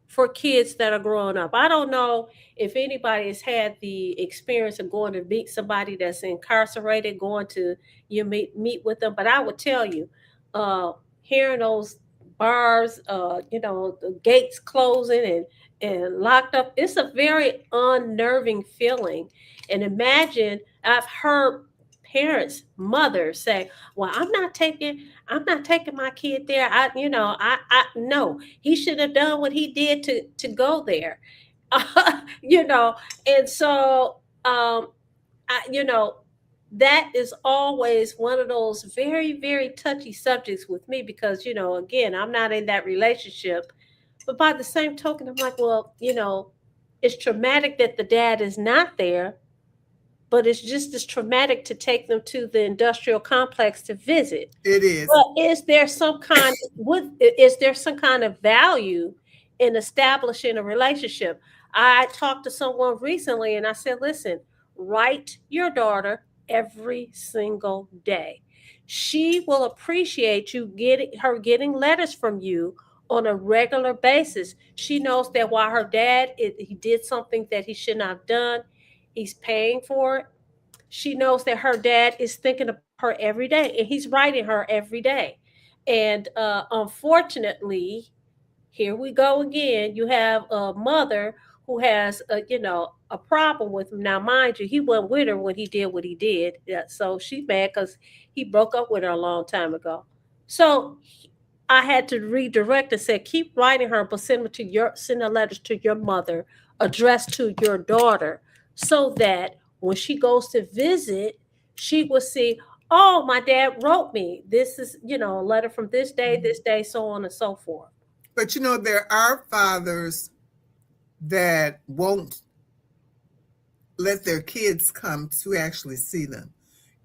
for kids that are growing up. I don't know if anybody has had the experience of going to meet somebody that's incarcerated, going to meet with them, but I would tell you, uh, hearing those bars, the gates closing and locked up, it's a very unnerving feeling. And imagine, I've heard parents, mothers say, "Well, I'm not taking my kid there. I no, he should have done what he did to go there." you know, and so I, that is always one of those very, very touchy subjects with me, because again, I'm not in that relationship. But by the same token, I'm like, well, it's traumatic that the dad is not there, but it's just as traumatic to take them to the industrial complex to visit. It is. But is there some kind of value in establishing a relationship? I talked to someone recently and I said, listen, write your daughter every single day. She will appreciate getting letters from you on a regular basis. She knows that while her dad he did something that he should not have done, he's paying for it. She knows that her dad is thinking about her every day and he's writing her every day. And unfortunately, here we go again. You have a mother who has a problem with him. Now, mind you, he wasn't with her when he did what he did. Yeah, so she's mad because he broke up with her a long time ago. So I had to redirect and say, keep writing her, but send the letters to your mother, addressed to your daughter, so that when she goes to visit, she will see, oh, my dad wrote me. This is, a letter from this day, so on and so forth. But there are fathers that won't let their kids come to actually see them.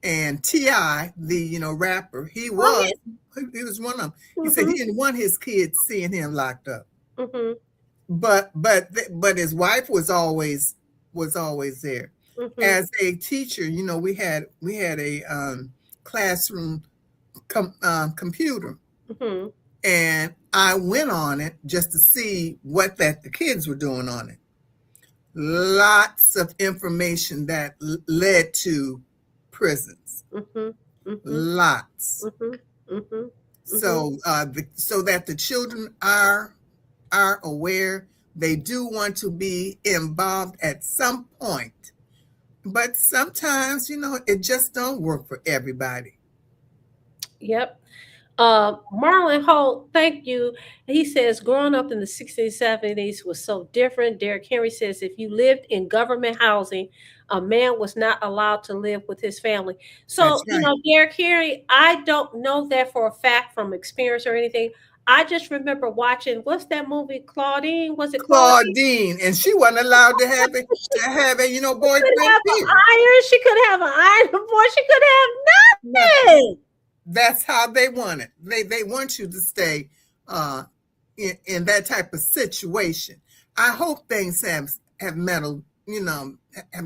And T.I., the rapper, he was one of them. He said he didn't want his kids seeing him locked up. Mm-hmm. But his wife was always there. Mm-hmm. As a teacher, we had a classroom computer, mm-hmm. and I went on it just to see what the kids were doing on it. Lots of information that led to prisons. Mm-hmm. Mm-hmm. Lots. Mm-hmm. Mm-hmm. So so that the children are aware, they do want to be involved at some point. But sometimes, it just don't work for everybody. Yep. Marlon Holt, thank you. He says, growing up in the 60s, 70s was so different. Derek Henry says, if you lived in government housing, a man was not allowed to live with his family. So, right. Derek Henry, I don't know that for a fact from experience or anything. I just remember watching, what's that movie, Claudine? Was it Claudine? And she wasn't allowed to have boyfriend. She could have an iron. She could have an iron. Boy, she could have nothing. That's how they want it. They want you to stay in that type of situation. I hope things have have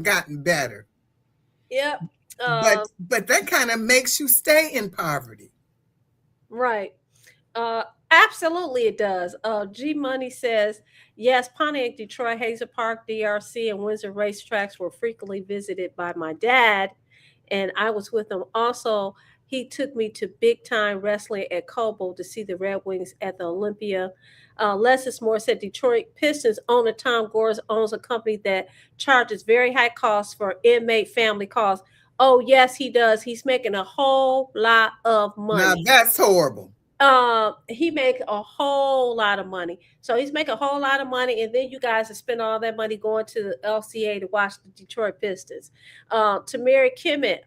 gotten better. Yep. But that kind of makes you stay in poverty. Right. Absolutely it does. G Money says, yes, Pontiac, Detroit, Hazel Park, DRC, and Windsor racetracks were frequently visited by my dad, and I was with him. Also, he took me to big time wrestling at Cobo to see the Red Wings at the Olympia. Leslie Moore said Detroit Pistons owner Tom Gores owns a company that charges very high costs for inmate family costs. Oh, yes, he does. He's making a whole lot of money. Now, that's horrible. He make a whole lot of money. So he's making a whole lot of money, and then you guys spend all that money going to the LCA to watch the Detroit Pistons. To Mary Kimmett,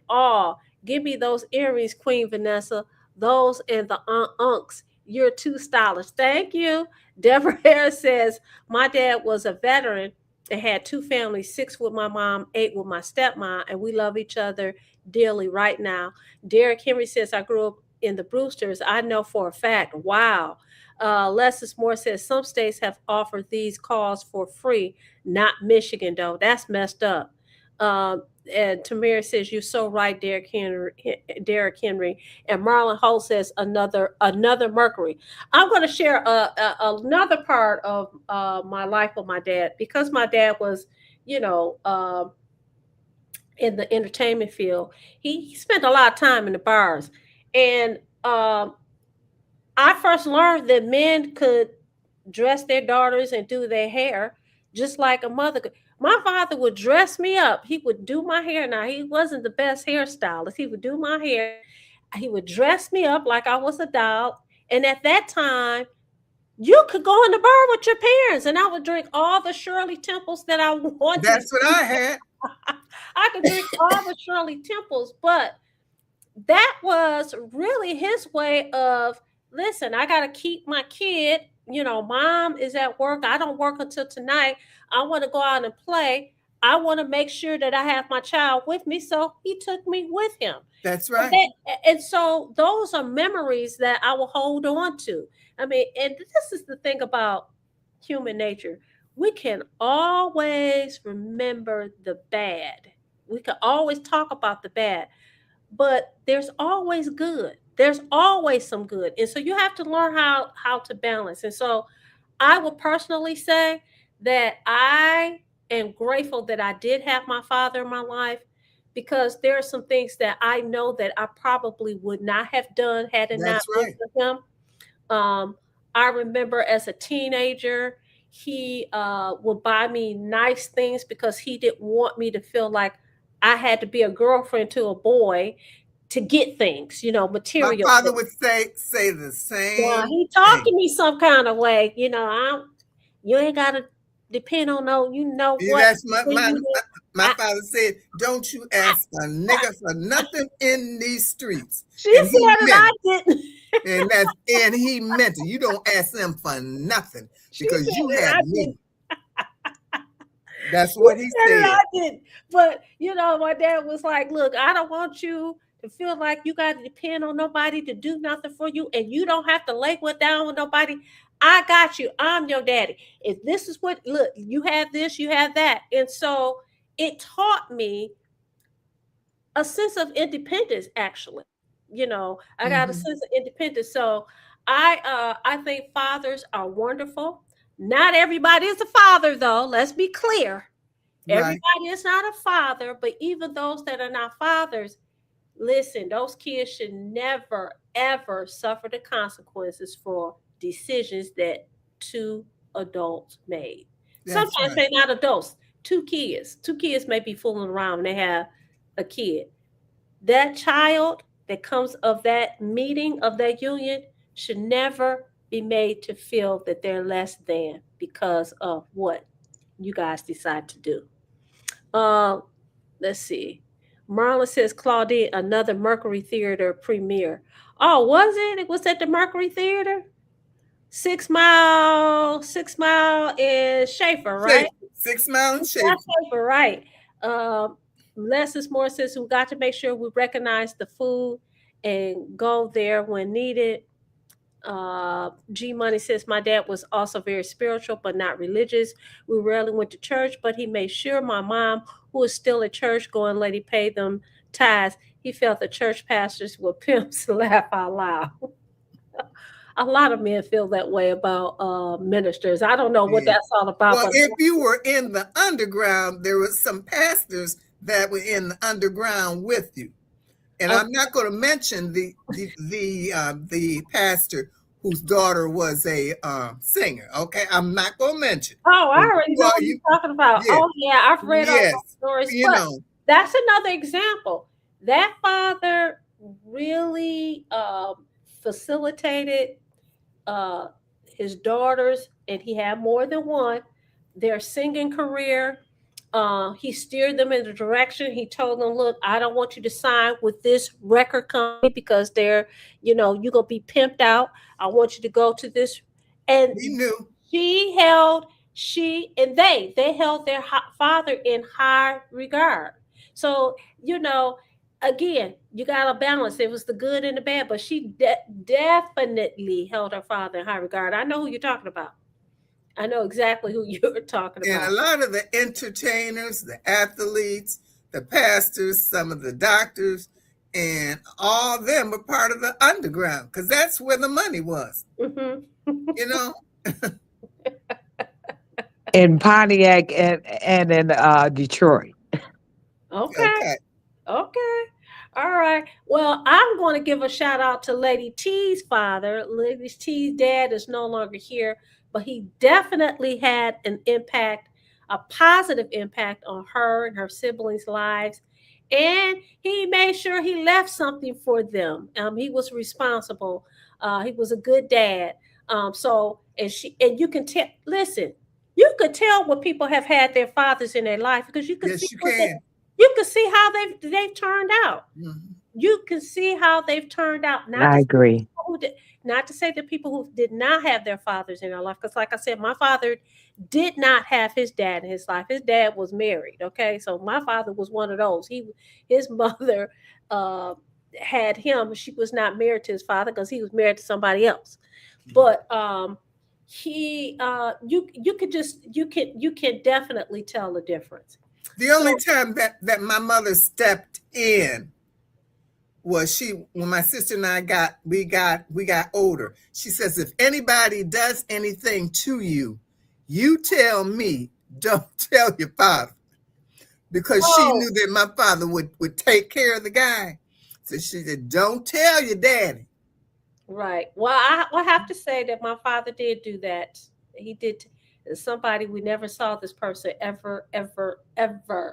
give me those earrings, Queen Vanessa. Those and the unks. You're too stylish. Thank you. Deborah Harris says, my dad was a veteran and had 2 families, 6 with my mom, 8 with my stepmom, and we love each other dearly right now. Derek Henry says, I grew up in the Brewsters. I know for a fact. Wow. Leslie Moore says, some states have offered these calls for free, not Michigan, though. That's messed up. And Tamara says, you're so right, Derek Henry. And Marlon Holt says, another Mercury. I'm going to share another part of my life with my dad, because my dad was, in the entertainment field. He spent a lot of time in the bars. And I first learned that men could dress their daughters and do their hair just like a mother could. My father would dress me up. He would do my hair. Now, he wasn't the best hairstylist. He would do my hair. He would dress me up like I was a doll. And at that time, you could go in the bar with your parents, and I would drink all the Shirley Temples that I wanted. That's what I had. I could drink all the Shirley Temples, but that was really his way of, listen, I got to keep my kid. Mom is at work. I don't work until tonight. I want to go out and play. I want to make sure that I have my child with me. So he took me with him. That's So right. and so those are memories that I will hold on to. I mean, and this is the thing about human nature. We can always remember the bad. We can always talk about the bad, but there's always good. There's always some good. And so you have to learn how to balance. And so I would personally say that I am grateful that I did have my father in my life, because there are some things that I know that I probably would not have done had it not That's been right. for him. I remember as a teenager, he would buy me nice things because he didn't want me to feel like I had to be a girlfriend to a boy to get things, My material father things. would say the Now same he talked to thing. me some kind of way, you ain't gotta depend on what That's when you my I, father said, "Don't you ask a nigga for nothing in these streets," she and he said it, meant I it. didn't. And he meant it. You don't ask them for nothing She because said you it, have I me. didn't. That's She what he said it, said. I didn't. But my dad was like, "Look, I don't want you to feel like you got to depend on nobody to do nothing for you, and you don't have to lay what down with nobody. I got you. I'm your daddy. If this is what look, you have this, you have that." And so it taught me a sense of independence. Actually, I got a Hmm. sense of independence. So I think fathers are wonderful. Not everybody is a father, though. Let's be clear. Right. Everybody is not a father, but even those that are not fathers, listen, those kids should never, ever suffer the consequences for decisions that two adults made. That's Sometimes right. they're not adults, two kids. Two kids may be fooling around and they have a kid. That child that comes of that meeting, of that union, should never be made to feel that they're less than because of what you guys decide to do. Uh, let's see. Marlon says Claudine, another Mercury Theater premiere. Oh, was it? It was at the Mercury Theater? 6 Mile and Schaefer, right? Schaefer, 6 Mile and That's Schaefer. Schaefer, right. Lessons Moore says we got to make sure we recognize the food and go there when needed. G Money says my dad was also very spiritual but not religious. We rarely went to church, but he made sure my mom, who was still at church going, lady paid them tithes. He felt the church pastors were pimps. Laugh out loud. A lot of men feel that way about ministers. I don't know what Yeah. that's all about, Well, but if you were in the underground, there was some pastors that were in the underground with you. And okay. I'm not going to mention the pastor whose daughter was a singer. Okay, I'm not going to mention. Oh, I But already know well, what you're talking about. yeah, Oh, yeah, I've read all yes, those stories, you but know, that's another example. That father really facilitated uh, his daughters, and he had more than one, their singing career. He steered them in the direction. He told them, "Look, I don't want you to sign with this record company because you're gonna be pimped out. I want you to go to this." he And knew. she held, she and they held their father in high regard. So again, you got to balance. It was the good and the bad, but she definitely held her father in high regard. I know who you're talking about. I know exactly who you're talking And a about. lot of the entertainers, the athletes, the pastors, some of the doctors, and all of them were part of the underground because that's where the money was. Hmm. You know. In Pontiac and in Detroit. Okay. Okay. Okay. All right. Well, I'm going to give a shout out to Lady T's father. Lady T's dad is no longer here, but he definitely had an impact, a positive impact on her and her siblings' lives. And he made sure he left something for them. He was responsible. He was a good dad. And you can tell, listen, you could tell when people have had their fathers in their life because you can see Yes, you what they can. you can see how they've turned out. Mhm. You can see how they've turned out. Not I to say agree. who did, not to say that people who did not have their fathers in their life, because like I said, my father did not have his dad in his life. His dad was married. Okay, so my father was one of those. His mother had him. She was not married to his father because he was married to somebody else. But you can definitely tell the difference. The only time that my mother stepped in was when my sister and I got older. She says, if anybody does anything to you, you tell me, don't tell your father. Because she knew that my father would take care of the guy. So she said, don't tell your daddy. Right. Well, I have to say that my father did do that. He did. Somebody, we never saw this person ever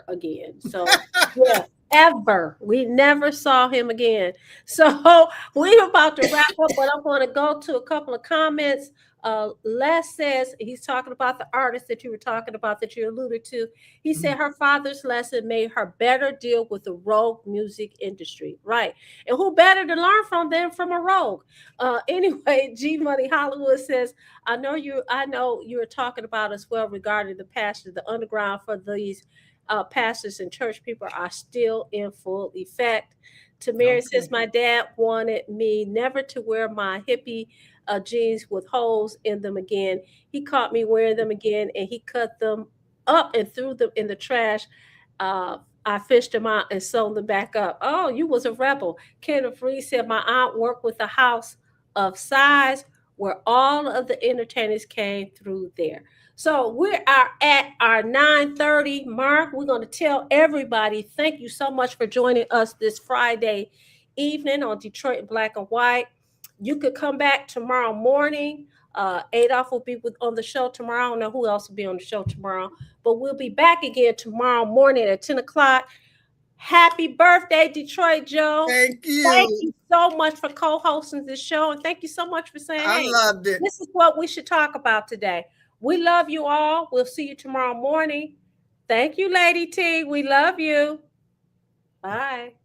again. So yeah, ever. We never saw him again. So we're about to wrap up, but I'm going to go to a couple of comments. Les says, he's talking about the artist that you were talking about, that you alluded to. He said her father's lesson made her better deal with the rogue music industry. Right. And who better to learn from than from a rogue? Anyway, G Money Hollywood says, I know you were talking about as well regarding the pastor, the underground for these pastors and church people are still in full effect. Tamara says, my dad wanted me never to wear my hippie jeans with holes in them again. He caught me wearing them again, and he cut them up and threw them in the trash. I fished them out and sewn them back up. Oh, you was a rebel. Kenneth Reed said, my aunt worked with a house of size where all of the entertainers came through there. So we are at our 9:30 mark. We're going to tell everybody, thank you so much for joining us this Friday evening on Detroit Black and White. You could come back tomorrow morning. Adolph will be on the show tomorrow. I don't know who else will be on the show tomorrow, but we'll be back again tomorrow morning at 10 o'clock. Happy birthday, Detroit Joe. Thank you. Thank you so much for co-hosting this show. And thank you so much for saying, I loved it. This is what we should talk about today. We love you all. We'll see you tomorrow morning. Thank you, Lady T. We love you. Bye.